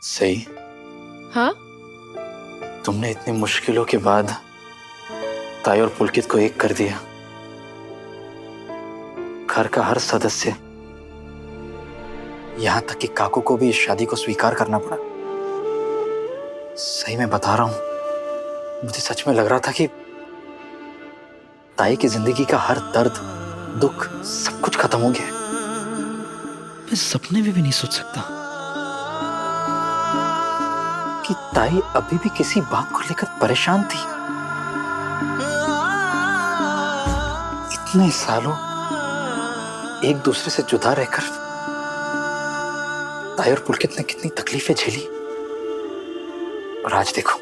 सही। हाँ? तुमने इतनी मुश्किलों के बाद ताई और पुलकित को एक कर दिया। घर का हर सदस्य, यहां तक कि काकू को भी इस शादी को स्वीकार करना पड़ा। सही में बता रहा हूं, मुझे सच में लग रहा था कि ताई की जिंदगी का हर दर्द, दुख, सब कुछ खत्म हो गया। मैं सपने में भी नहीं सोच सकता कि ताई अभी भी किसी बात को लेकर परेशान थी। इतने सालों एक दूसरे से जुदा रहकर ताई और पुलकित ने कितनी तकलीफें झेली, और आज देखो,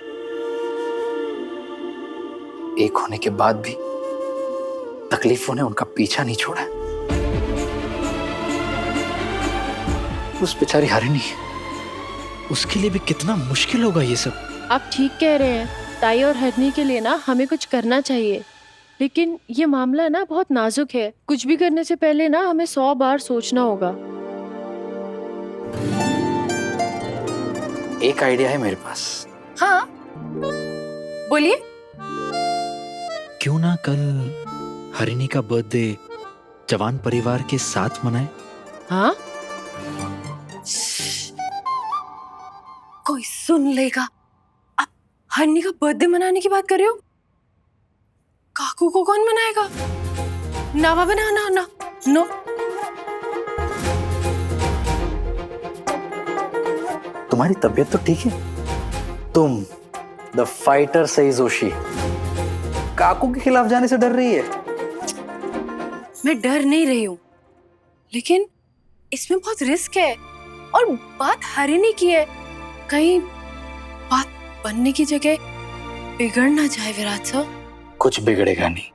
एक होने के बाद भी तकलीफों ने उनका पीछा नहीं छोड़ा। उस बेचारी हरिणी, उसके लिए भी कितना मुश्किल होगा ये सब। आप ठीक कह रहे हैं। ताई और हरनी के लिए ना हमें कुछ करना चाहिए, लेकिन ये मामला ना बहुत नाजुक है। कुछ भी करने से पहले ना हमें 100 बार सोचना होगा। एक आइडिया है मेरे पास। हाँ, बोलिए। क्यों ना कल हरिणी का बर्थडे जवान परिवार के साथ मनाए? हाँ? कोई सुन लेगा। आप हरनी का बर्थडे मनाने की बात कर रहे हो? काकू को कौन मनाएगा? ना बाबा, ना ना ना, नो। तुम्हारी तबीयत तो ठीक है? तुम द फाइटर सई जोशी काकू के खिलाफ जाने से डर रही है? मैं डर नहीं रही हूँ, लेकिन इसमें बहुत रिस्क है। और बात हरिणी की है, कहीं बात बनने की जगह बिगड़ ना जाए विराट सर। कुछ बिगड़ेगा नहीं,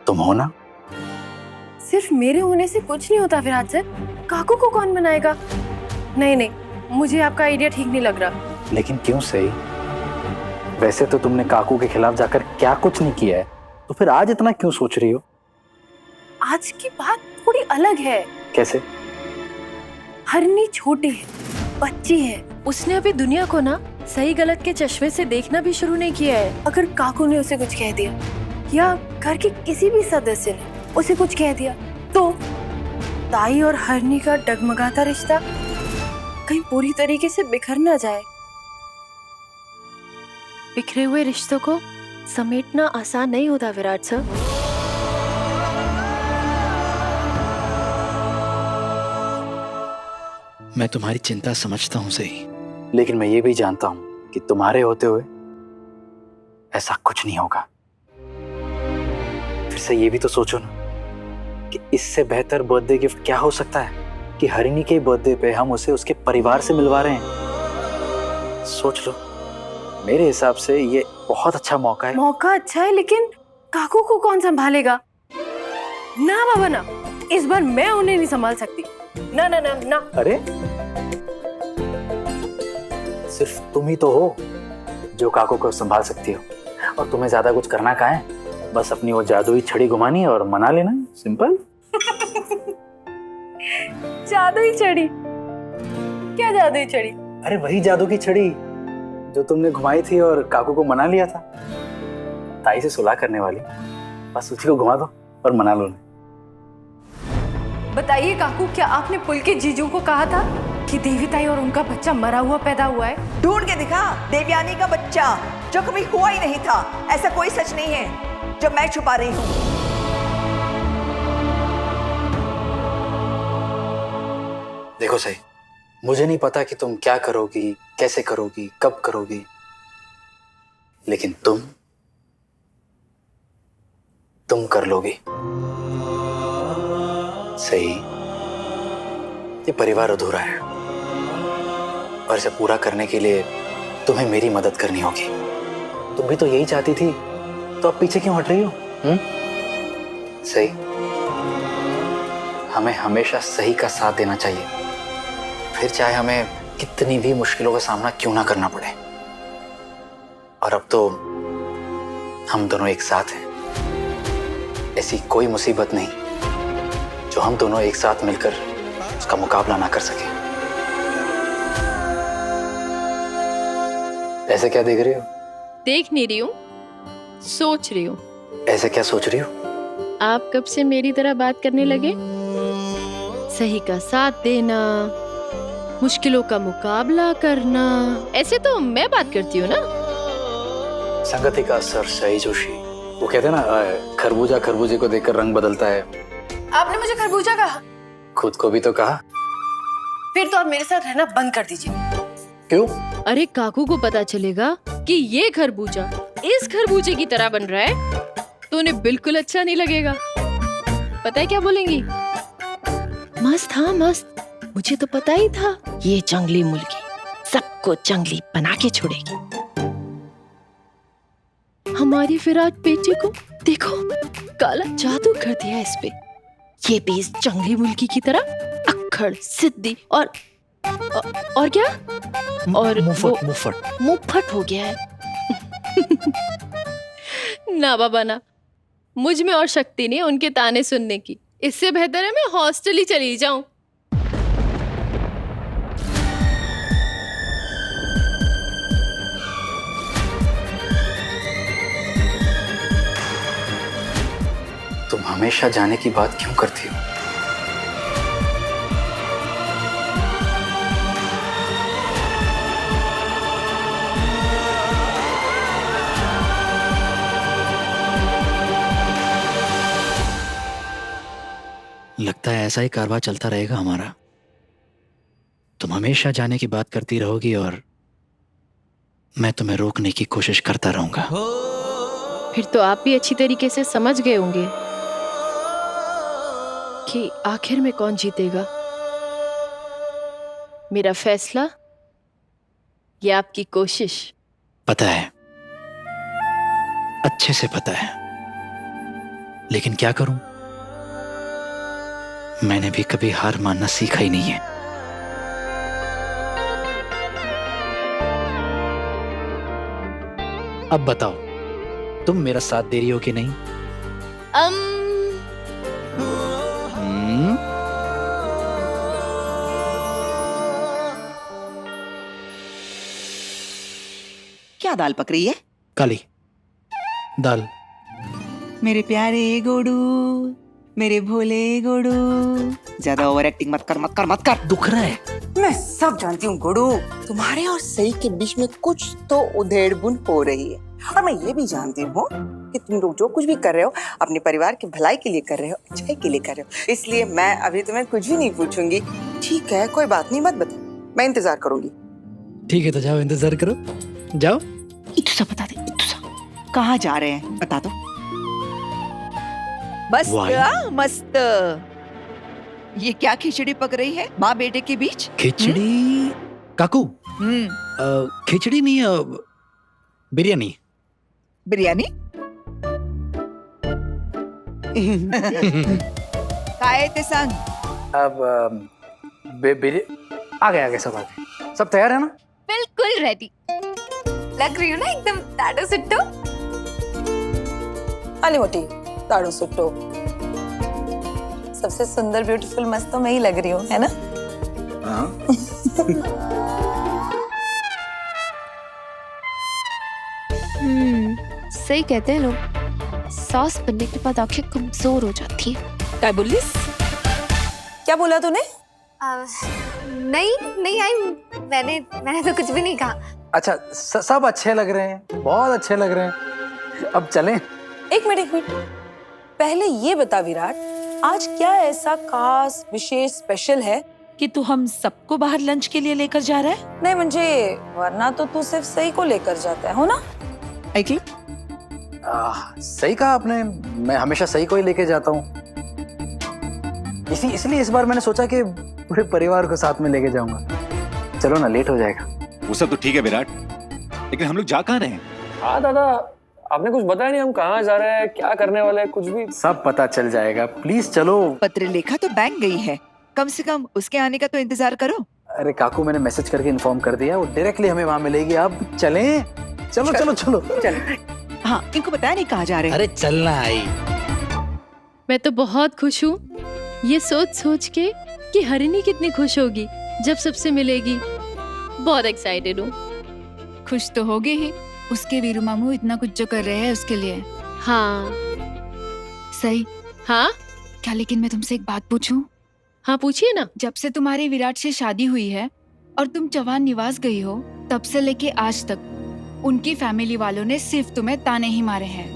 तुम हो ना। सिर्फ मेरे होने से कुछ नहीं होता विराट सर। काकू को कौन मनाएगा? नहीं नहीं, मुझे आपका आइडिया ठीक नहीं लग रहा। लेकिन क्यों सही? वैसे तो तुमने काकू के खिलाफ जाकर क्या कुछ नहीं किया है, तो फिर आज इतना क्यों सोच रही हो? आज की बात थोड़ी अलग है। कैसे? हरिणी छोटी है, बच्ची है। उसने अभी दुनिया को ना सही गलत के चश्मे से देखना भी शुरू नहीं किया है। अगर काकू ने उसे कुछ कह दिया, या घर के किसी भी सदस्य ने उसे कुछ कह दिया, तो ताई और हरिणी का डगमगाता रिश्ता कहीं पूरी तरीके से बिखर ना जाए। बिखरे हुए रिश्तों को समेटना आसान नहीं होता विराट सर। मैं तुम्हारी चिंता समझता हूं सही, लेकिन मैं ये भी जानता हूं कि तुम्हारे होते हुए ऐसा कुछ नहीं होगा। फिर से ये भी तो सोचो ना कि इससे बेहतर बर्थडे गिफ्ट क्या हो सकता है कि हरिणी के बर्थडे पे हम उसे उसके परिवार से मिलवा रहे हैं। सोच लो, मेरे हिसाब से ये बहुत अच्छा मौका है। मौका अच्छा है, लेकिन काकू को कौन संभालेगा? ना बाबा ना, इस बार मैं उन्हें नहीं संभाल सकती। ना ना ना ना। अरे सिर्फ तुम ही तो हो जो काकू को संभाल सकती हो, और तुम्हें ज्यादा कुछ करना कहाँ है। बस अपनी वो जादुई छड़ी घुमानी है और मना लेना, सिंपल। जादुई छड़ी? क्या जादुई छड़ी? अरे वही जादू की छड़ी जो तुमने घुमाई थी और काकू को मना लिया था, ताई से सुलह करने वाली। बस उसी को घुमा दो और मना लो। बताइए काकू, क्या आपने पुलकित जीजू को कहा था कि देवी ताई और उनका बच्चा मरा हुआ पैदा हुआ है? ढूंढ के दिखा देवयानी का बच्चा, जो कभी हुआ ही नहीं था। ऐसा कोई सच नहीं है जो मैं छुपा रही हूँ। देखो सही, मुझे नहीं पता कि तुम क्या करोगी, कैसे करोगी, कब करोगी, लेकिन तुम कर लोगी। सही, ये परिवार अधूरा है, और इसे पूरा करने के लिए तुम्हें मेरी मदद करनी होगी। तुम भी तो यही चाहती थी, तो अब पीछे क्यों हट रही हो? सही, हमें हमेशा सही का साथ देना चाहिए, फिर चाहे हमें कितनी भी मुश्किलों का सामना क्यों ना करना पड़े। और अब तो हम दोनों एक साथ हैं। ऐसी कोई मुसीबत नहीं जो हम दोनों एक साथ मिलकर उसका मुकाबला ना कर सके। ऐसे क्या देख रही हो? देख नहीं रही हूँ, सोच रही हूँ। ऐसे क्या सोच रही हो? आप कब से मेरी तरह बात करने लगे? सही का साथ देना, मुश्किलों का मुकाबला करना, ऐसे तो मैं बात करती हूँ ना। संगति का असर सही जोशी। वो कहते हैं ना, खरबूजा खरबूजे को देखकर रंग बदलता है। आपने मुझे खरबूजा कहा, खुद को भी तो कहा। फिर तो आप मेरे साथ रहना बंद कर दीजिए। क्यों? अरे काकू को पता चलेगा कि ये खरबूजा इस खरबूजे की तरह बन रहा है तो उन्हें बिल्कुल अच्छा नहीं लगेगा। पता है क्या बोलेंगी? मस्त, हाँ मस्त। मुझे तो पता ही था ये जंगली मुर्गी सबको जंगली बना के छोड़ेगी। हमारी विराट बेटी को देखो, काला जादू कर दिया इस पे। ये भी इस जंगली मुर्गी की तरह अक्खड़, सिद्धि और क्या? और मुफ्फट हो गया है। ना बाबा ना, मुझ में और शक्ति नहीं उनके ताने सुनने की। इससे बेहतर है मैं हॉस्टल ही चली जाऊं। तुम हमेशा जाने की बात क्यों करती हो? लगता है ऐसा ही कारवां चलता रहेगा हमारा। तुम हमेशा जाने की बात करती रहोगी और मैं तुम्हें रोकने की कोशिश करता रहूंगा। फिर तो आप भी अच्छी तरीके से समझ गए होंगे कि आखिर में कौन जीतेगा। मेरा फैसला या आपकी कोशिश? पता है, अच्छे से पता है, लेकिन क्या करूं? मैंने भी कभी हार मानना सीखा ही नहीं है। अब बताओ, तुम मेरा साथ दे रही हो कि नहीं? क्या दाल पक रही है? काली दाल। मेरे प्यारे गोडू, मेरे भोले गोडू, ज्यादा ओवर एक्टिंग मत कर, मत कर, मत कर। दुख रहा है? मैं सब जानती हूँ गोडू, तुम्हारे और सही के बीच में कुछ तो उधेड़-बुन हो रही है। और मैं ये भी जानती हूँ कि तुम लोग जो कुछ भी कर रहे हो अपने परिवार की भलाई के लिए कर रहे हो, अच्छाई के लिए कर रहे हो। इसलिए मैं अभी तुम्हें कुछ भी नहीं पूछूंगी। ठीक है, कोई बात नहीं, मत बता, मैं इंतजार करूंगी। ठीक है, तो जाओ, इंतजार करो, जाओ। इतुसा बता दे, इतुसा कहाँ जा रहे हैं बता दो। बस मस्त। ये क्या खिचड़ी पक रही है माँ बेटे के बीच? खिचड़ी? काकू, खिचड़ी नहीं, बिरयानी। बिरयानी? काय ते सांग। अब आ गए सब आ गए। सब तैयार है ना? बिल्कुल रेडी। लग रही हो ना एकदम ताड़ो सुट्टो। आली मोटी ताड़ो सुट्टो। सबसे सुंदर ब्यूटीफुल मस्त तो मैं ही लग रही हूँ, है ना? सही कहते हैं लोग, सॉस बनने के बाद आंखें कमजोर हो जाती है। क्या बोलिस? क्या बोला तूने? नहीं आई, मैंने तो कुछ भी नहीं कहा। अच्छा, सब अच्छे लग रहे हैं, बहुत अच्छे लग रहे हैं। अब चलें? एक मिनट। पहले ये बता विराट, आज क्या ऐसा खास विशेष स्पेशल है कि तू हम सबको बाहर लंच के लिए लेकर जा रहा है? नहीं म्हणजे वरना तो तू सिर्फ सही को लेकर जाता है, हो ना? सही कहा आपने, मैं हमेशा सही को ही लेके जाता हूँ। इसलिए इस बार मैंने सोचा कि पूरे परिवार को साथ में लेके जाऊंगा। चलो ना, लेट हो जाएगा। वो सब तो ठीक है विराट, लेकिन हम लोग जा कहाँ रहे हैं? हाँ दादा, आपने कुछ बताया नहीं, हम कहाँ जा रहे हैं, क्या करने वाले हैं, कुछ भी। सब पता चल जाएगा, प्लीज चलो। पत्र लेखा तो बैंक गई है, कम से कम उसके आने का तो इंतजार करो। अरे काकू, मैंने मैसेज करके इन्फॉर्म कर दिया, वो डायरेक्टली हमें वहाँ मिलेगी। अब चलें? चलो चलो चलो चलो। हाँ, इनको बताया नहीं कहाँ जा रहे हैं। अरे चलना आई। मैं तो बहुत खुश हूँ ये सोच के कि हरिणी कितनी खुश होगी जब सबसे मिलेगी। बहुत एक्साइटेड हूँ। खुश तो होगी ही, उसके वीरू मामू इतना कुछ जो कर रहे हैं उसके लिए। हाँ। सही। हाँ क्या लेकिन मैं तुमसे एक बात पूछूं? हाँ पूछिए ना। जब से तुम्हारी विराट से शादी हुई है और तुम चौहान निवास गई हो, तब से लेके आज तक उनकी फैमिली वालों ने सिर्फ तुम्हें ताने ही मारे हैं,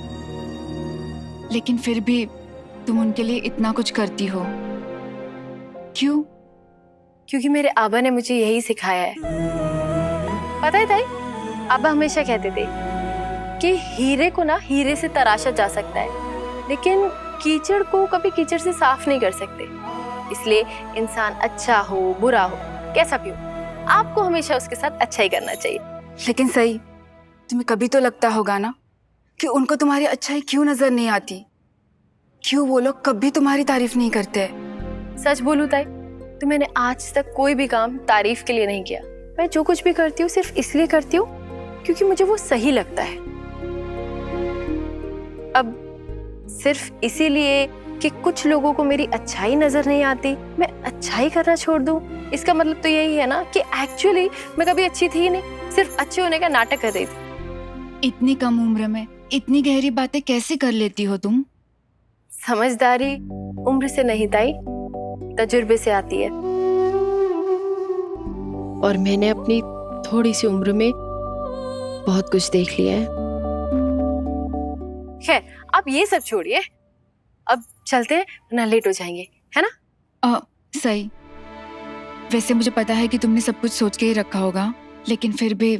लेकिन फिर भी तुम उनके लिए इतना कुछ करती हो, क्यों? क्योंकि मेरे आबा ने मुझे यही सिखाया है। पता है ताई, आबा हमेशा कहते थे कि हीरे को ना हीरे से तराशा जा सकता है, लेकिन कीचड़ को कभी कीचड़ से साफ नहीं कर सकते। इसलिए इंसान अच्छा हो बुरा हो कैसा भी हो, आपको हमेशा उसके साथ अच्छा ही करना चाहिए। लेकिन सही, तुम्हें कभी तो लगता होगा ना कि उनको तुम्हारी अच्छाई क्यों नजर नहीं आती, क्यों वो लोग कभी तुम्हारी तारीफ नहीं करते? सच बोलूं ताई, तो मैंने आज तक कोई भी काम तारीफ के लिए नहीं किया। मैं जो कुछ भी करती हूँ सिर्फ इसलिए करती हूँ क्योंकि मुझे वो सही लगता है। अब सिर्फ इसीलिए कि कुछ लोगों को मेरी अच्छाई नजर नहीं आती, मैं अच्छाई करना छोड़ दूं, इसका मतलब तो यही है ना कि एक्चुअली मैं कभी अच्छी थी ही नहीं, सिर्फ अच्छे होने का नाटक कर रही थी। इतनी कम उम्र में इतनी गहरी बातें कैसे कर लेती हो तुम? समझदारी उम्र से नहीं ताई, तजुर्बे से आती है। और मैंने अपनी थोड़ी सी उम्र में बहुत कुछ देख लिया है। खैर, आप ये सब छोड़िए, अब चलते हैं वरना लेट हो जाएंगे, है ना? सही। वैसे मुझे पता है कि तुमने सब कुछ सोच के ही रखा होगा, लेकिन फिर भी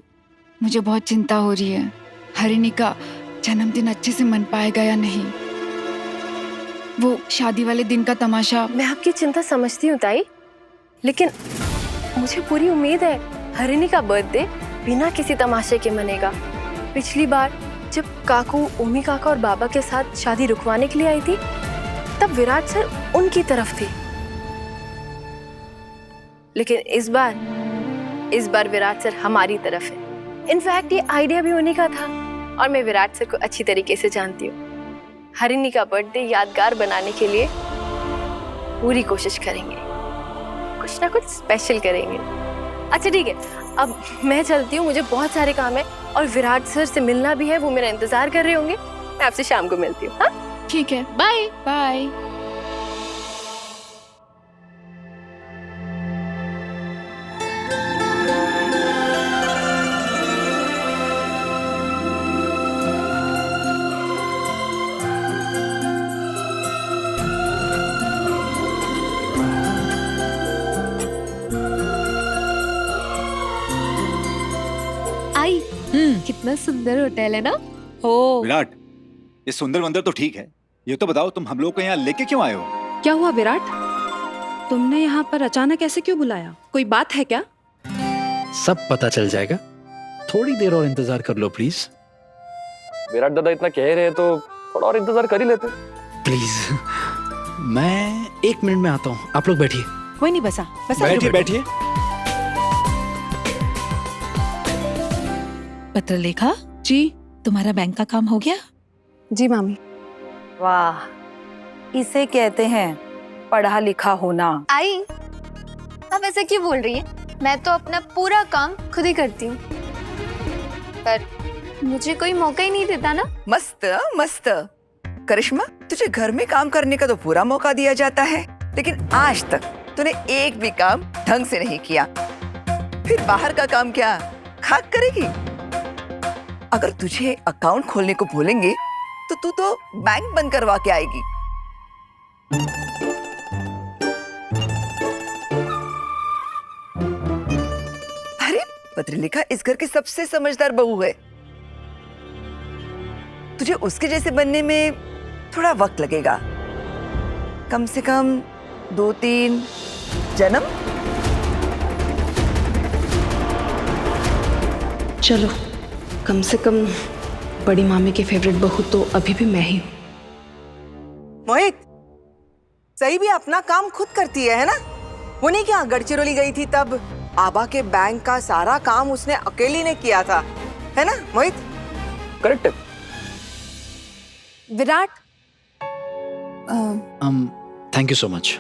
मुझे बहुत चिंता हो रही है। हरिणी का जन्मदिन अच्छे से मन पाएगा या नहीं? वो शादी वाले दिन का तमाशा। मैं आपकी चिंता समझती हूँ ताई, लेकिन मुझे पूरी उम्मीद है हरिणी का बर्थडे बिना किसी तमाशे के मनेगा। पिछली बार जब काकू, उम्मी काका और बाबा के साथ शादी रुकवाने के लिए आई थी, तब विराट सर उनकी तरफ थे, लेकिन इस बार विराट सर हमारी तरफ है। इनफैक्ट ये आइडिया भी उन्हीं का था और मैं विराट सर को अच्छी तरीके से जानती हूँ। हरिणी का बर्थडे यादगार बनाने के लिए पूरी कोशिश करेंगे, कुछ ना कुछ स्पेशल करेंगे। अच्छा ठीक है, अब मैं चलती हूँ, मुझे बहुत सारे काम है और विराट सर से मिलना भी है, वो मेरा इंतजार कर रहे होंगे। मैं आपसे शाम को मिलती हूँ। हाँ ठीक है, बाय बाय। आई, कितना सुंदर होटल है ना? हो विराट, ये सुंदर वंदर तो ठीक है, ये तो बताओ तुम हम लोग को यहाँ लेके क्यों आए हो? क्या हुआ विराट, तुमने यहाँ पर अचानक ऐसे क्यों बुलाया? कोई बात है क्या? सब पता चल जाएगा, थोड़ी देर और इंतजार कर लो प्लीज। विराट दादा इतना कह रहे हैं तो थोड़ा और इंतजार कर ही लेते। प्लीज, मैं 1 मिनट में आता हूँ, आप लोग बैठिए। कोई नहीं, बसा बसा। बैठिए बैठिए। पत्रलेखा जी। तुम्हारा बैंक का काम हो गया? जी मामी। वाह, इसे कहते हैं पढ़ा लिखा होना। आई, आप ऐसा क्यों बोल रही हैं? मैं तो अपना पूरा काम खुद ही करती हूँ, पर मुझे कोई मौका ही नहीं देता ना। मस्त मस्त। करिश्मा, तुझे घर में काम करने का तो पूरा मौका दिया जाता है, लेकिन आज तक तूने एक भी काम ढंग से नहीं किया। फिर बाहर का काम क्या खाक करेगी? अगर तुझे अकाउंट खोलने को बोलेंगे तो तू तो बैंक बंद करवा के आएगी। अरे पत्रलेखा इस घर की सबसे समझदार बहू है, तुझे उसके जैसे बनने में थोड़ा वक्त लगेगा, कम से कम 2-3 जन्म। चलो, कम से कम बड़ी मामी की फेवरेट बहू तो अभी भी मैं ही हूँ। मोहित, सही भी अपना काम खुद करती है ना? वो नहीं क्या गढ़चिरौली गई थी तब आबा के बैंक का सारा काम उसने अकेली ने किया था, है ना मोहित? करेक्ट है। Virat, thank you so much.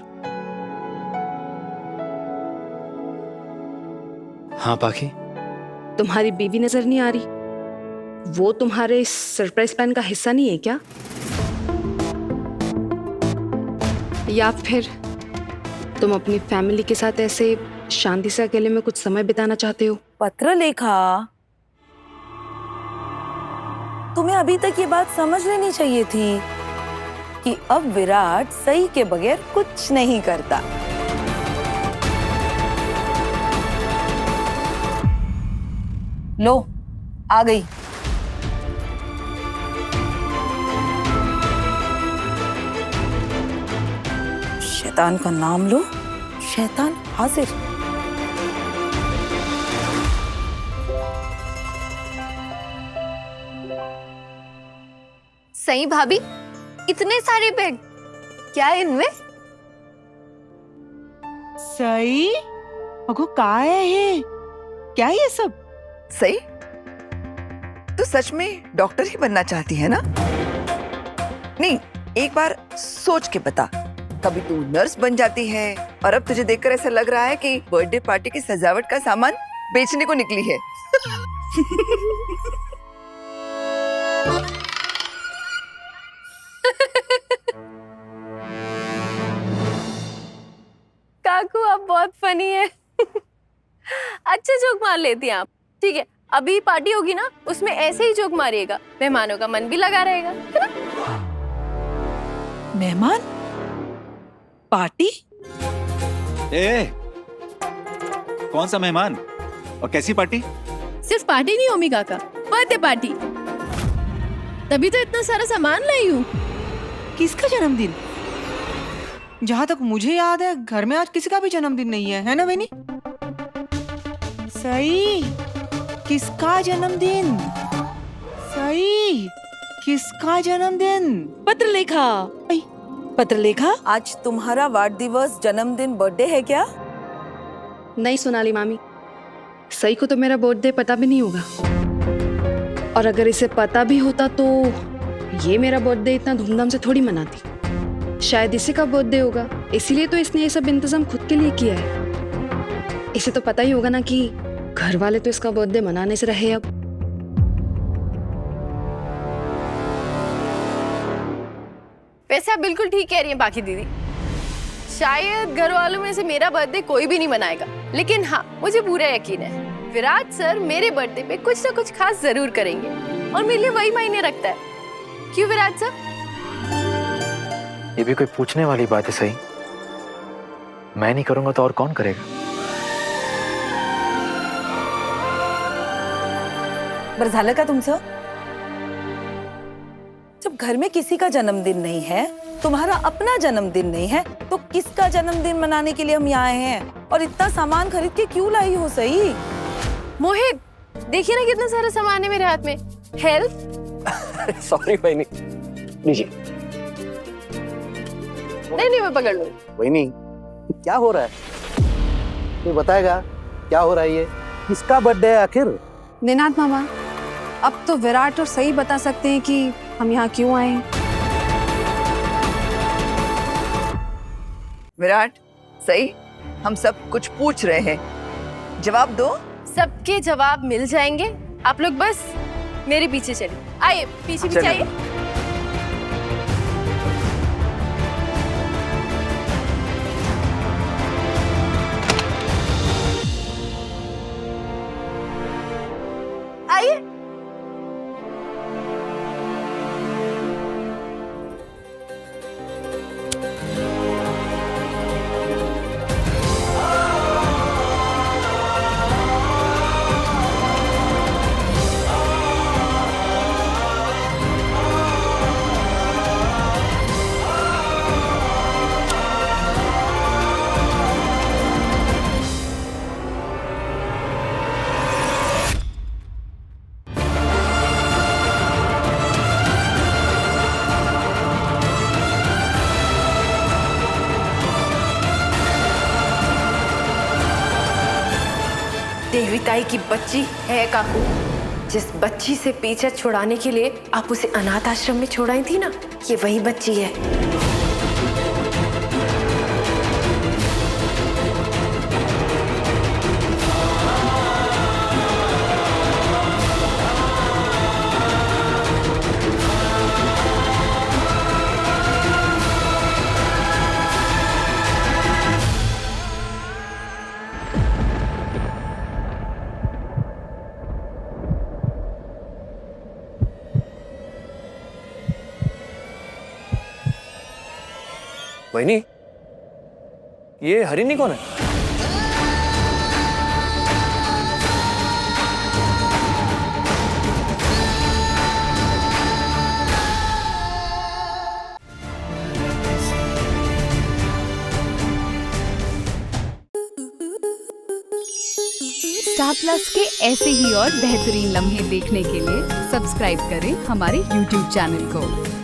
हाँ पाखी, तुम्हारी बीवी नजर नहीं आ रही? वो तुम्हारे सरप्राइज प्लान का हिस्सा नहीं है क्या? या फिर तुम अपनी फैमिली के साथ ऐसे शांति से अकेले में कुछ समय बिताना चाहते हो? पत्र लेखा, तुम्हें अभी तक ये बात समझ लेनी चाहिए थी कि अब विराट सही के बगैर कुछ नहीं करता। लो, आ गई। शैतान का नाम लो, शैतान हाजिर। सही भाभी, इतने सारे बैग, क्या है इनमें? सही अगो काय है? क्या ये सब? सही, तू सच में डॉक्टर ही बनना चाहती है ना? नहीं, एक बार सोच के बता, कभी तू नर्स बन जाती है और अब तुझे देखकर ऐसा लग रहा है कि बर्थडे पार्टी की सजावट का सामान बेचने को निकली है। काकू आप बहुत फनी है। अच्छे जोक मार लेती हैं आप। ठीक है, अभी पार्टी होगी ना, उसमें ऐसे ही जोक मारिएगा, मेहमानों का मन भी लगा रहेगा, है ना? मेहमान पार्टी? ए, कौन सा मेहमान और कैसी पार्टी? सिर्फ पार्टी नहीं ओमिका का, बर्थडे पार्टी। तभी तो इतना सारा सामान लाई हूँ। किसका जन्मदिन? जहाँ तक मुझे याद है घर में आज किसी का भी जन्मदिन नहीं है ना बहनी? सही, किसका जन्मदिन? सही, किसका जन्मदिन? पत्रलेखा। पत्रलेखा, आज तुम्हारा वाढ दिवस, जन्मदिन, बर्थडे है क्या? नहीं सोनाली मामी, सही को तो मेरा बर्थडे पता भी नहीं होगा। और अगर इसे पता भी होता तो ये मेरा बर्थडे इतना धूमधाम से थोड़ी मनाती। शायद इसी का बर्थडे होगा, इसीलिए तो इसने ये सब इंतजाम खुद के लिए किया है। इसे तो पता ही होगा ना कि घर वाले तो इसका बर्थडे मनाने से रहे। अब वैसे आप बिल्कुल ठीक कह रही हैं बाकी दीदी, शायद घर वालों में से मेरा बर्थडे कोई भी नहीं मनाएगा, लेकिन हाँ, मुझे पूरा यकीन है विराट सर मेरे बर्थडे पे कुछ ना कुछ खास जरूर करेंगे और मेरे लिए वही मायने रखता है। क्यों विराट सर? ये भी कोई पूछने वाली बात है? सही, मैं नहीं करूंगा तो और कौन करेगा? बरं झालं का तुमचं? जब घर में किसी का जन्मदिन नहीं है, तुम्हारा अपना जन्मदिन नहीं है, तो किसका जन्मदिन मनाने के लिए हम यहाँ आए हैं? और इतना सामान खरीद के क्यों लाई हो? सही मोहित, देखिए ना कितना सारा सामान है मेरे हाथ में। हेल्प। सॉरी बहनी, लीजिए। नहीं, मैं पकड़ लूँ। बहनी, क्या हो रहा है? तू बताएगा क्या हो रहा है? ये किसका बर्थडे है आखिर? निनाद मामा, अब तो विराट और सही बता सकते हैं कि हम यहाँ क्यों आए हैं। विराट, सही, हम सब कुछ पूछ रहे हैं, जवाब दो। सबके जवाब मिल जाएंगे, आप लोग बस मेरे पीछे चलिए। आइए, पीछे आइए। आइए। देविताई की बच्ची है काकू। जिस बच्ची से पीछा छुड़ाने के लिए आप उसे अनाथ आश्रम में छोड़ाई थी ना, ये वही बच्ची है। बहनी, ये हरिणी कौन है? स्टार प्लस के ऐसे ही और बेहतरीन लम्हे देखने के लिए सब्सक्राइब करें हमारे YouTube चैनल को।